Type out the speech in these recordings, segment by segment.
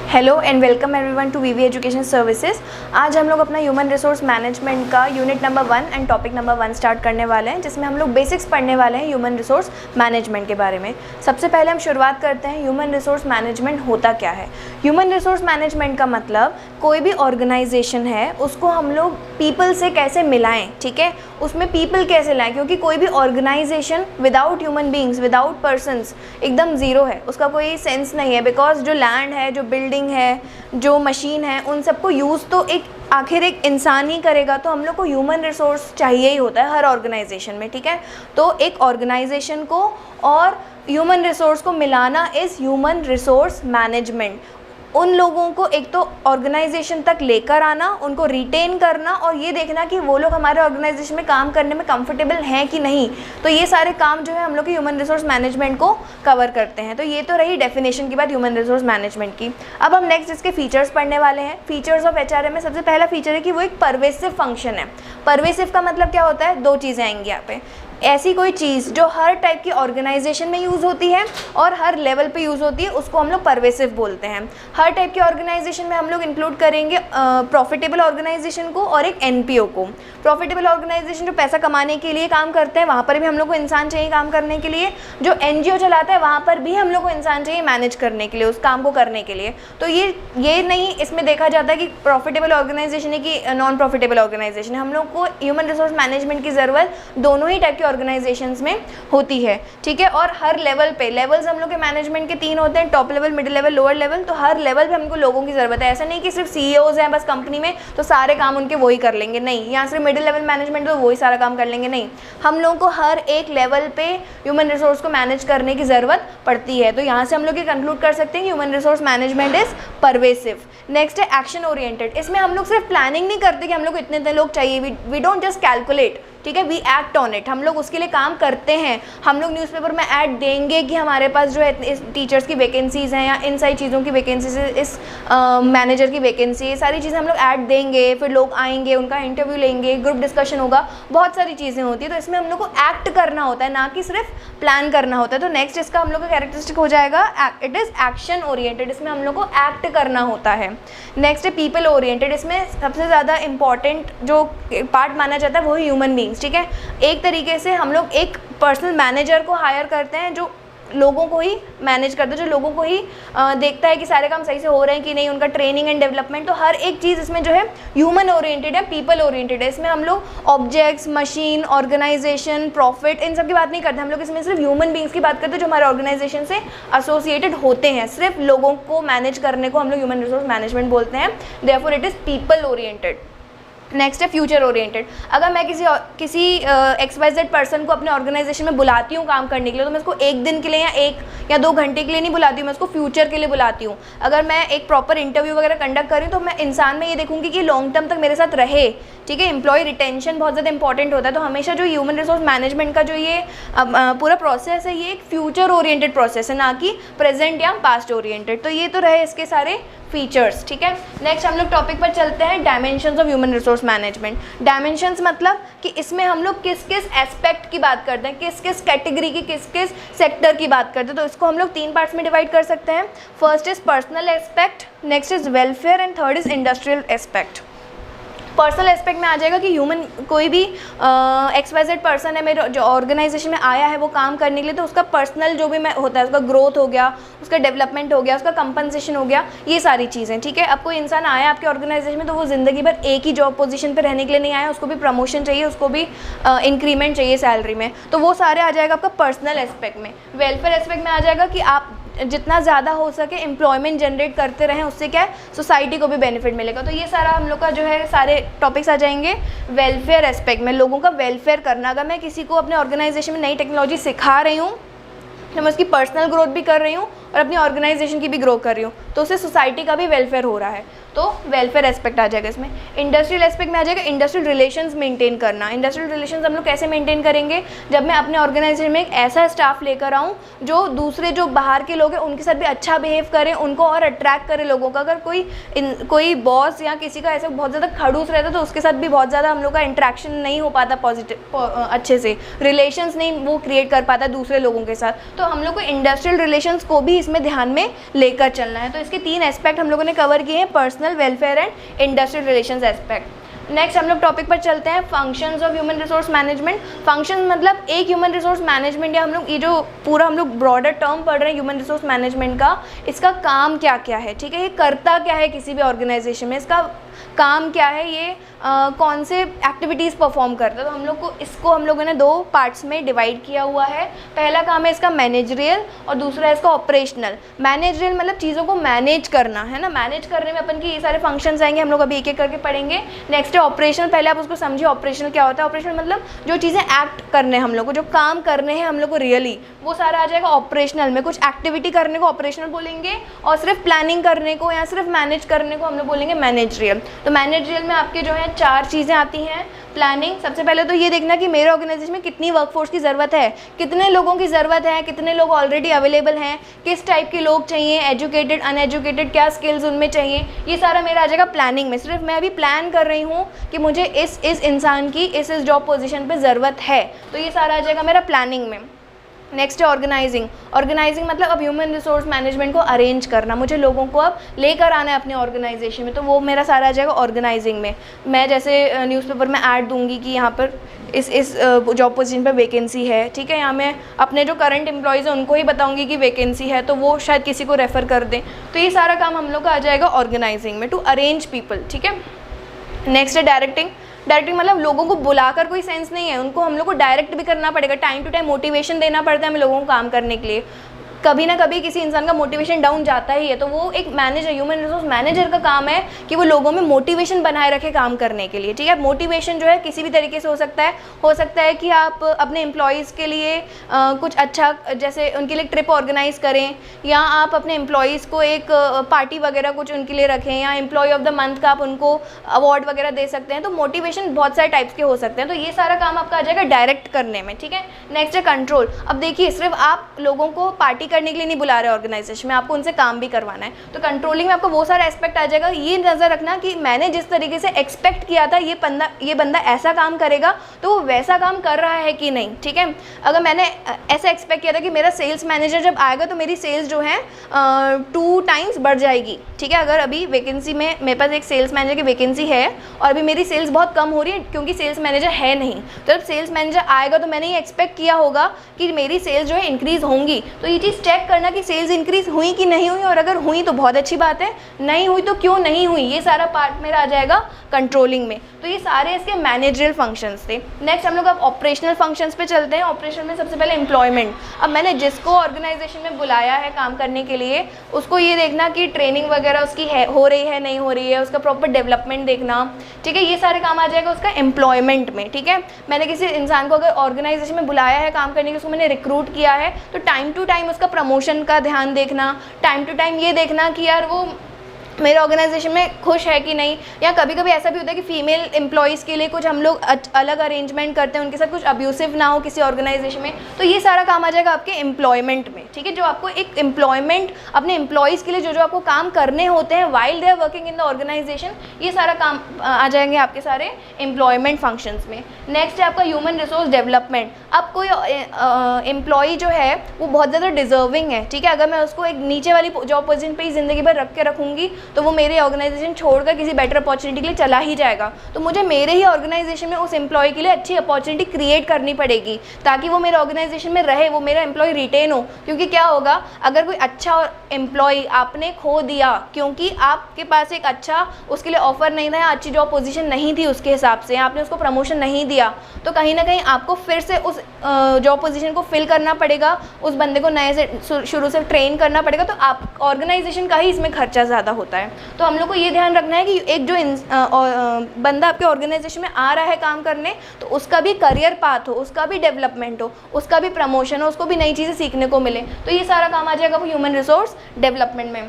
Hello and welcome everyone to VV education services. आज हम लोग अपना ह्यूमन रिसोर्स मैनेजमेंट का unit number 1 and topic number 1 start करने वाले हैं, जिसमें हम लोग बेसिक्स पढ़ने वाले हैं ह्यूमन रिसोर्स मैनेजमेंट के बारे में। सबसे पहले हम शुरुआत करते हैं ह्यूमन रिसोर्स मैनेजमेंट होता क्या है। ह्यूमन रिसोर्स मैनेजमेंट का मतलब कोई भी ऑर्गेनाइजेशन है उसको हम लोग पीपल से कैसे मिलाएं, ठीक है, उसमें पीपल कैसे लाएं, क्योंकि कोई भी organisation without human beings, without persons एकदम ज़ीरो है, उसका कोई सेंस नहीं है। बिकॉज जो लैंड है, जो बिल्डिंग है, जो मशीन है, उन सबको यूज़ तो आखिर एक इंसान ही करेगा। तो हम लोग को ह्यूमन रिसोर्स चाहिए ही होता है हर ऑर्गेनाइजेशन में, ठीक है। तो एक ऑर्गेनाइजेशन को और ह्यूमन रिसोर्स को मिलाना इज़ ह्यूमन रिसोर्स मैनेजमेंट। उन लोगों को एक तो ऑर्गेनाइजेशन तक लेकर आना, उनको रिटेन करना और ये देखना कि वो लोग हमारे ऑर्गेनाइजेशन में काम करने में कंफर्टेबल हैं कि नहीं। तो ये सारे काम जो है हम लोग के ह्यूमन रिसोर्स मैनेजमेंट को कवर करते हैं। तो ये तो रही डेफिनेशन की बात ह्यूमन रिसोर्स मैनेजमेंट की। अब हम नेक्स्ट इसके फीचर्स पढ़ने वाले हैं। फीचर्स ऑफ एचआरएम में सबसे पहला फीचर है कि वो एक परवेसिव फंक्शन है। परवेसिव का मतलब क्या होता है, दो चीज़ें आएंगी यहाँ पे। ऐसी कोई चीज़ जो हर टाइप की ऑर्गेनाइजेशन में यूज़ होती है और हर लेवल पे यूज़ होती है, उसको हम लोग परवेसिव बोलते हैं। हर टाइप की ऑर्गेनाइजेशन में हम लोग इंक्लूड करेंगे प्रॉफिटेबल ऑर्गेनाइजेशन को और एक एनपीओ को। प्रॉफिटेबल ऑर्गेनाइजेशन जो पैसा कमाने के लिए काम करते हैं, वहाँ पर भी हम लोग को इंसान चाहिए काम करने के लिए। जो एनजीओ चलाता है वहाँ पर भी हम लोग को इंसान चाहिए मैनेज करने के लिए, उस काम को करने के लिए। तो ये नहीं इसमें देखा जाता है कि प्रॉफिटेबल ऑर्गेनाइजेशन है कि नॉन प्रॉफिटेबल ऑर्गेनाइजेशन है। हम लोग को ह्यूमन रिसोर्स मैनेजमेंट की ज़रूरत दोनों ही टाइप की ऑर्गेनाइजेशंस में होती है, ठीक है। और हर लेवल पे, लेवल्स हम लोग के मैनेजमेंट के 3 होते हैं, top level, middle level, lower level. तो हर लेवल पे हमको लोगों की ज़रूरत है। ऐसा नहीं कि सिर्फ सीईओज हैं बस कंपनी में तो सारे काम उनके वही कर लेंगे, नहीं। यहाँ सिर्फ मिडिल लेवल मैनेजमेंट तो वही सारा काम कर लेंगे, नहीं। हम लोगों को हर एक लेवल पे ह्यूमन रिसोर्स को मैनेज करने की ज़रूरत पड़ती है। तो यहाँ से हम लोग ये कंक्लूड कर सकते हैं कि human resource management is pervasive. Next है एक्शन ओरिएंटेड। इसमें हम लोग सिर्फ प्लानिंग नहीं करते कि हम लोग को इतने लोग चाहिए, वी डोंट जस्ट कैलकुलेट, ठीक है, वी एक्ट ऑन इट। हम लोग उसके लिए काम करते हैं। हम लोग न्यूज़पेपर में ऐड देंगे कि हमारे पास जो है इस टीचर्स की वैकेंसीज़ हैं या इन सारी चीज़ों की वैकेंसीज, इस मैनेजर की वैकेंसी, ये सारी चीज़ें हम लोग ऐड देंगे, फिर लोग आएंगे, उनका इंटरव्यू लेंगे, ग्रुप डिस्कशन होगा, बहुत सारी चीज़ें होती है। तो इसमें हम लोग को एक्ट करना होता है, ना कि सिर्फ प्लान करना होता है। तो नेक्स्ट इसका हम लोग का कैरेक्टरिस्टिक हो जाएगा इट इज़ एक्शन ओरिएंटेड। इसमें हम लोग को एक्ट करना होता है। नेक्स्ट है पीपल ओरिएंटेड। इसमें सबसे ज़्यादा इंपॉर्टेंट जो पार्ट माना जाता है वो ह्यूमन बींग्स, ठीक है। एक तरीके से हम लोग एक पर्सनल मैनेजर को हायर करते हैं जो लोगों को ही मैनेज करता है, जो लोगों को ही देखता है कि सारे काम सही से हो रहे हैं कि नहीं, उनका ट्रेनिंग एंड डेवलपमेंट। तो हर एक चीज़ इसमें जो है ह्यूमन ओरिएंटेड है, पीपल ओरिएंटेड है। इसमें हम लोग ऑब्जेक्ट्स, मशीन, ऑर्गेनाइजेशन, प्रॉफिट, इन सब की बात नहीं करते। हम लोग इसमें सिर्फ ह्यूमन बींग्स की बात करते हैं जो हमारे ऑर्गेनाइजेशन से एसोसिएटेड होते हैं। सिर्फ लोगों को मैनेज करने को हम लोग ह्यूमन रिसोर्स मैनेजमेंट बोलते हैं। Therefore it is people oriented. Next है फ्यूचर ओरिएंटेड। अगर मैं किसी XYZ पर्सन को अपने ऑर्गेनाइजेशन में बुलाती हूँ काम करने के लिए, तो मैं उसको एक दिन के लिए या 1 या 2 घंटे के लिए नहीं बुलाती हूँ, मैं उसको फ्यूचर के लिए बुलाती हूँ। अगर मैं एक प्रॉपर इंटरव्यू वगैरह कंडक्ट कर रही हूँ तो मैं इंसान में ये देखूँगी कि लॉन्ग टर्म तक मेरे साथ रहे, ठीक है। एम्प्लॉय रिटेंशन बहुत ज़्यादा इंपॉर्टेंट होता है। तो हमेशा जो ह्यूमन रिसोर्स मैनेजमेंट का जो ये पूरा प्रोसेस है, ये एक फ्यूचर ओरिएंटेड प्रोसेस है, ना कि प्रेजेंट या पास्ट ओरिएंटेड। तो ये तो रहे इसके सारे फीचर्स, ठीक है। नेक्स्ट हम लोग टॉपिक पर चलते हैं, dimensions of human resource management. Dimensions मतलब कि इसमें हम लोग किस किस एस्पेक्ट की बात करते हैं, किस किस कैटेगरी की, किस किस सेक्टर की बात करते हैं। तो इसको हम लोग 3 पार्ट्स में डिवाइड कर सकते हैं। First is personal aspect, next is welfare and third is industrial aspect. Personal aspect में आ जाएगा कि ह्यूमन कोई भी XYZ पर्सन है मेरे जो ऑर्गेनाइजेशन में आया है वो काम करने के लिए, तो उसका पर्सनल जो भी होता है, उसका ग्रोथ हो गया, उसका डेवलपमेंट हो गया, उसका कंपनसेशन हो गया, ये सारी चीज़ें, ठीक है। अब कोई इंसान आया आपके ऑर्गेनाइजेशन में तो वो ज़िंदगी भर एक ही जॉब पोजीशन पे रहने के लिए नहीं आया, उसको भी प्रमोशन चाहिए, उसको भी इंक्रीमेंट चाहिए सैलरी में। तो वो सारे आ जाएगा आपका पर्सनल एस्पेक्ट में। वेलफेयर एस्पेक्ट में आ जाएगा कि आप जितना ज़्यादा हो सके एम्प्लॉयमेंट जनरेट करते रहें, उससे क्या है सोसाइटी को भी बेनिफिट मिलेगा। तो ये सारा हम लोग का जो है सारे टॉपिक्स आ जाएंगे वेलफेयर एस्पेक्ट में, लोगों का वेलफेयर करना। अगर मैं किसी को अपने ऑर्गेनाइजेशन में नई टेक्नोलॉजी सिखा रही हूँ तो मैं उसकी पर्सनल ग्रोथ भी कर रही हूँ और अपनी ऑर्गेनाइजेशन की भी ग्रो कर रही हूँ, तो उससे सोसाइटी का भी वेलफेयर हो रहा है। तो वेलफेयर एस्पेक्ट आ जाएगा इसमें। इंडस्ट्रियल एस्पेक्ट में आ जाएगा इंडस्ट्रियल रिलेशंस मेंटेन करना। इंडस्ट्रियल रिलेशंस हम लोग कैसे मेंटेन करेंगे, जब मैं अपने ऑर्गेनाइजेशन में एक ऐसा स्टाफ लेकर आऊँ जो दूसरे जो बाहर के लोग हैं उनके साथ भी अच्छा बिहेव करें, उनको और अट्रैक्ट करे लोगों का। अगर कोई बॉस या किसी का ऐसा बहुत ज़्यादा खड़ूस रहता तो उसके साथ भी बहुत ज़्यादा हम लोग का इंट्रैक्शन नहीं हो पाता पॉजिटिव, अच्छे से रिलेशंस नहीं वो क्रिएट कर पाता दूसरे लोगों के साथ। तो हम लोग को इंडस्ट्रियल रिलेशंस को भी भी इसमें ध्यान में लेकर चलना है। तो इसके 3 एस्पेक्ट हम लोगों ने कवर किए हैं, personal, welfare and industrial relations aspect. Next हम लोग टॉपिक पर चलते हैं, functions of human resource management. Function मतलब एक ह्यूमन रिसोर्स मैनेजमेंट, या हम लोग ये जो पूरा हम लोग ब्रॉडर टर्म पढ़ रहे हैं ह्यूमन रिसोर्स मैनेजमेंट का, इसका काम क्या क्या है, ठीक है, ये करता क्या है किसी भी ऑर्गेनाइजेशन में, इसका काम क्या है, ये कौन से एक्टिविटीज़ परफॉर्म करता है। तो हम लोग को इसको हम लोगों ने 2 पार्ट्स में डिवाइड किया हुआ है। पहला काम है इसका मैनेजरियल और दूसरा है इसका ऑपरेशनल। मैनेजरियल मतलब चीज़ों को मैनेज करना है ना, मैनेज करने में अपन की ये सारे फंक्शंस आएंगे, हम लोग अभी एक एक करके पढ़ेंगे। नेक्स्ट है ऑपरेशनल, पहले आप उसको समझिए ऑपरेशनल क्या होता है। ऑपरेशनल मतलब जो चीज़ें एक्ट करने हैं हम लोग को, जो काम करने हैं हम लोग को रियली, वो सारा आ जाएगा ऑपरेशनल में। कुछ एक्टिविटी करने को ऑपरेशनल बोलेंगे और सिर्फ प्लानिंग करने को या सिर्फ मैनेज करने को हम लोग बोलेंगे मैनेजरियल। तो मैनेजरियल में आपके जो है 4 चीज़ें आती हैं। प्लानिंग, सबसे पहले तो ये देखना कि मेरे ऑर्गेनाइजेशन में कितनी वर्कफोर्स की ज़रूरत है, कितने लोगों की ज़रूरत है, कितने लोग ऑलरेडी अवेलेबल हैं, किस टाइप के लोग चाहिए, एजुकेटेड, अनएजुकेटेड, क्या स्किल्स उनमें चाहिए, ये सारा मेरा आ जाएगा प्लानिंग में। सिर्फ मैं अभी प्लान कर रही हूँ कि मुझे इस इंसान की इस जॉब पोजीशन पे ज़रूरत है, तो ये सारा आ जाएगा मेरा प्लानिंग में। नेक्स्ट है ऑर्गेनाइजिंग। ऑर्गेनाइजिंग मतलब अब ह्यूमन रिसोर्स मैनेजमेंट को अरेंज करना, मुझे लोगों को अब लेकर आना है अपने ऑर्गेनाइजेशन में, तो वो मेरा सारा आ जाएगा ऑर्गेनाइजिंग में। मैं जैसे न्यूज़पेपर में ऐड दूंगी कि यहाँ पर इस जॉब पोजीशन पर वैकेंसी है, ठीक है, यहाँ मैं अपने जो करंट एम्प्लॉयज़ हैं उनको ही बताऊंगी कि वैकेंसी है, तो वो शायद किसी को रेफ़र कर दें। तो ये सारा काम हम लोग का आ जाएगा ऑर्गेनाइजिंग में, टू अरेंज पीपल, ठीक है। नेक्स्ट है डायरेक्टिंग। डायरेक्टिंग मतलब लोगों को बुलाकर कोई सेंस नहीं है, उनको हम लोग को डायरेक्ट भी करना पड़ेगा, टाइम टू टाइम मोटिवेशन देना पड़ता है हमें लोगों को काम करने के लिए। कभी ना कभी किसी इंसान का मोटिवेशन डाउन जाता ही है, तो वो एक मैनेजर, ह्यूमन रिसोर्स मैनेजर का काम है कि वो लोगों में मोटिवेशन बनाए रखे काम करने के लिए, ठीक है। मोटिवेशन जो है किसी भी तरीके से हो सकता है कि आप अपने एम्प्लॉयज़ के लिए कुछ अच्छा, जैसे उनके लिए ट्रिप ऑर्गेनाइज करें, या आप अपने एम्प्लॉयज़ को एक पार्टी वगैरह कुछ उनके लिए रखें, या एम्प्लॉय ऑफ द मंथ का आप उनको अवार्ड वगैरह दे सकते हैं। तो मोटिवेशन बहुत सारे टाइप्स के हो सकते हैं, तो ये सारा काम आपका आ जाएगा डायरेक्ट करने में, ठीक है। नेक्स्ट है कंट्रोल। अब देखिए, सिर्फ आप लोगों को पार्टी करने के लिए नहीं बुला रहे ऑर्गेनाइजेशन में, आपको उनसे काम भी करवाना है, तो कंट्रोलिंग में आपको वो सारा एस्पेक्ट आ जाएगा। ये नज़र रखना कि मैंने जिस तरीके से एक्सपेक्ट किया था ये बंदा ऐसा काम करेगा, तो वो वैसा काम कर रहा है कि नहीं, ठीक है। अगर मैंने ऐसा एक्सपेक्ट किया था कि मेरा सेल्स मैनेजर जब आएगा तो मेरी सेल्स जो है 2 टाइम्स बढ़ जाएगी, ठीक है। अगर अभी वैकेंसी में मेरे पास एक सेल्स मैनेजर की वैकेंसी है और अभी मेरी सेल्स बहुत कम हो रही है क्योंकि सेल्स मैनेजर है नहीं, तो जब सेल्स मैनेजर आएगा तो मैंने ये एक्सपेक्ट किया होगा कि मेरी सेल्स जो है इंक्रीज़ होंगी। तो ये चीज़ चेक करना कि सेल्स इंक्रीज़ हुई कि नहीं हुई, और अगर हुई तो बहुत अच्छी बात है, नहीं हुई तो क्यों नहीं हुई, ये सारा पार्ट मेरा आ जाएगा कंट्रोलिंग में। तो ये सारे इसके मैनेजरियल फंक्शंस थे। नेक्स्ट हम लोग अब ऑपरेशनल फंक्शंस पे चलते हैं। ऑपरेशन में सबसे पहले एम्प्लॉयमेंट। अब मैंने जिसको ऑर्गेनाइजेशन में बुलाया है काम करने के लिए, उसको ये देखना कि ट्रेनिंग वगैरह उसकी हो रही है नहीं हो रही है, उसका प्रॉपर डेवलपमेंट देखना, ठीक है। ये सारे काम आ जाएगा उसका एम्प्लॉयमेंट में, ठीक है। मैंने किसी इंसान को अगर ऑर्गेनाइजेशन में बुलाया है काम करने के लिए, उसको मैंने रिक्रूट किया है, तो टाइम टू टाइम उसका प्रमोशन का ध्यान देखना, टाइम टू टाइम ये देखना कि यार वो मेरे ऑर्गेनाइजेशन में खुश है कि नहीं। या कभी कभी ऐसा भी होता है कि फीमेल एम्प्लॉयज़ के लिए कुछ हम लोग अलग अरेंजमेंट करते हैं, उनके साथ कुछ अब्यूसिव ना हो किसी ऑर्गेनाइजेशन में, तो ये सारा काम आ जाएगा आपके एम्प्लॉयमेंट में, ठीक है। जो आपको एक एम्प्लॉयमेंट अपने एम्प्लॉयज़ के लिए जो आपको काम करने होते हैं while they are working in the organisation, ये सारा काम आ जाएंगे आपके सारे एम्प्लॉयमेंट फंक्शंस में। नेक्स्ट है आपका ह्यूमन रिसोर्स डेवलपमेंट। अब कोई एम्प्लॉय जो है वो बहुत ज़्यादा डिजर्विंग है, ठीक है, अगर मैं उसको एक नीचे वाली जॉब पोजीशन पे ही ज़िंदगी भर रख के रखूँगी तो वो मेरे ऑर्गेनाइजेशन छोड़कर किसी बेटर अपॉर्चुनिटी के लिए चला ही जाएगा। तो मुझे मेरे ही ऑर्गेनाइजेशन में उस एम्प्लॉय के लिए अच्छी अपॉर्चुनिटी क्रिएट करनी पड़ेगी ताकि वो मेरे ऑर्गेनाइजेशन में रहे, वो मेरा एम्प्लॉय रिटेन हो। क्योंकि क्या होगा, अगर कोई अच्छा एम्प्लॉय आपने खो दिया क्योंकि आपके पास एक अच्छा उसके लिए ऑफर नहीं था या अच्छी जॉब पोजीशन नहीं थी उसके हिसाब से, आपने उसको प्रमोशन नहीं दिया, तो कहीं ना कहीं आपको फिर से उस जॉब पोजीशन को फिल करना पड़ेगा, उस बंदे को नए से शुरू से ट्रेन करना पड़ेगा, तो आप ऑर्गेनाइजेशन का ही इसमें खर्चा ज़्यादा होता है। तो हम लोग को ये ध्यान रखना है कि एक जो बंदा आपके ऑर्गेनाइजेशन में आ रहा है काम करने, तो उसका भी करियर पाथ हो, उसका भी डेवलपमेंट हो, उसका भी प्रमोशन हो, उसको भी नई चीज़ें सीखने को मिले। तो ये सारा काम आ जाएगा वो ह्यूमन रिसोर्स डेवलपमेंट में।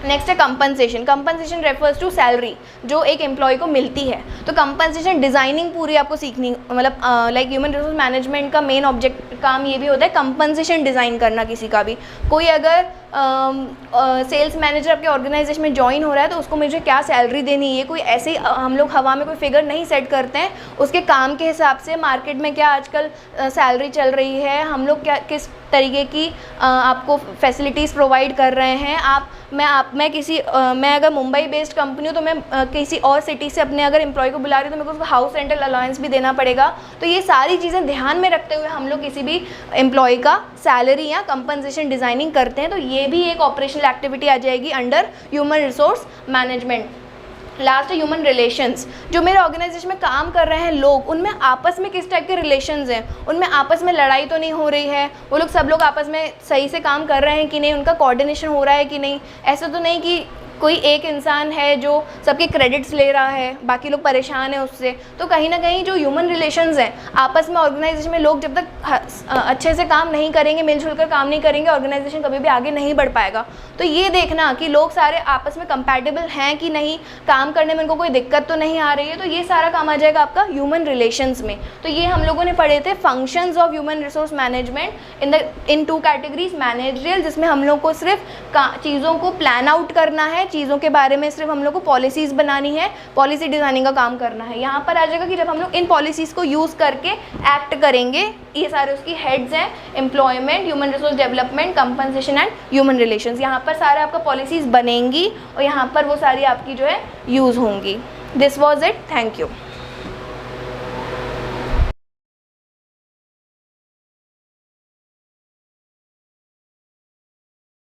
नेक्स्ट है compensation. Compensation refers to salary जो एक एम्प्लॉय को मिलती है। तो कंपनसेशन डिज़ाइनिंग पूरी आपको सीखनी, मतलब लाइक ह्यूमन रिसोर्स मैनेजमेंट का मेन ऑब्जेक्ट काम ये भी होता है कंपनसेशन डिज़ाइन करना। किसी का भी कोई अगर सेल्स मैनेजर आपके ऑर्गेनाइजेशन में ज्वाइन हो रहा है तो उसको मुझे क्या सैलरी देनी है, कोई ऐसे ही हम लोग हवा में कोई फिगर नहीं सेट करते हैं, उसके काम के हिसाब से मार्केट में क्या आजकल सैलरी चल रही है, हम लोग क्या किस तरीके की आपको फैसिलिटीज़ प्रोवाइड कर रहे हैं। मैं अगर मुंबई बेस्ड कंपनी हूँ तो मैं किसी और सिटी से अपने अगर एम्प्लॉय को बुला रही हूँ तो मेरे को उसको हाउस रेंटल अलाउंस भी देना पड़ेगा। तो ये सारी चीज़ें ध्यान में रखते हुए हम लोग किसी भी एम्प्लॉय का सैलरी या कंपनसेशन डिज़ाइनिंग करते हैं। तो ये भी एक ऑपरेशनल एक्टिविटी आ जाएगी under human resource management. Last है ह्यूमन रिलेशंस। जो मेरे ऑर्गेनाइजेशन में काम कर रहे हैं लोग, उनमें आपस में किस टाइप के रिलेशंस हैं, उनमें आपस में लड़ाई तो नहीं हो रही है, वो लोग सब लोग आपस में सही से काम कर रहे हैं कि नहीं, उनका कोऑर्डिनेशन हो रहा है कि नहीं। ऐसा तो नहीं कि कोई एक इंसान है जो सबके क्रेडिट्स ले रहा है, बाकी लोग परेशान हैं उससे। तो कहीं ना कहीं जो ह्यूमन रिलेशंस हैं आपस में ऑर्गेनाइजेशन में, लोग जब तक अच्छे से काम नहीं करेंगे, मिलजुल कर काम नहीं करेंगे, ऑर्गेनाइजेशन कभी भी आगे नहीं बढ़ पाएगा। तो ये देखना कि लोग सारे आपस में कंपैटिबल हैं कि नहीं, काम करने में उनको कोई दिक्कत तो नहीं आ रही है। तो ये सारा काम आ जाएगा आपका ह्यूमन रिलेशंस में। तो ये हम लोगों ने पढ़े थे functions of human resource management in 2 categories. Managerial, जिसमें हम लोग को सिर्फ चीज़ों को प्लान आउट करना है, चीज़ों के बारे में सिर्फ हम लोग को पॉलिसीज़ बनानी है, पॉलिसी डिज़ाइनिंग का काम करना है। यहाँ पर आ जाएगा कि जब हम लोग इन पॉलिसीज़ को यूज़ करके एक्ट करेंगे, ये सारे उसकी हेड्स हैं, employment, human resource development, compensation and human relations. यहाँ पर सारे आपका पॉलिसीज़ बनेंगी और यहाँ पर वो सारी आपकी जो है यूज़ होंगी। This was it, thank you.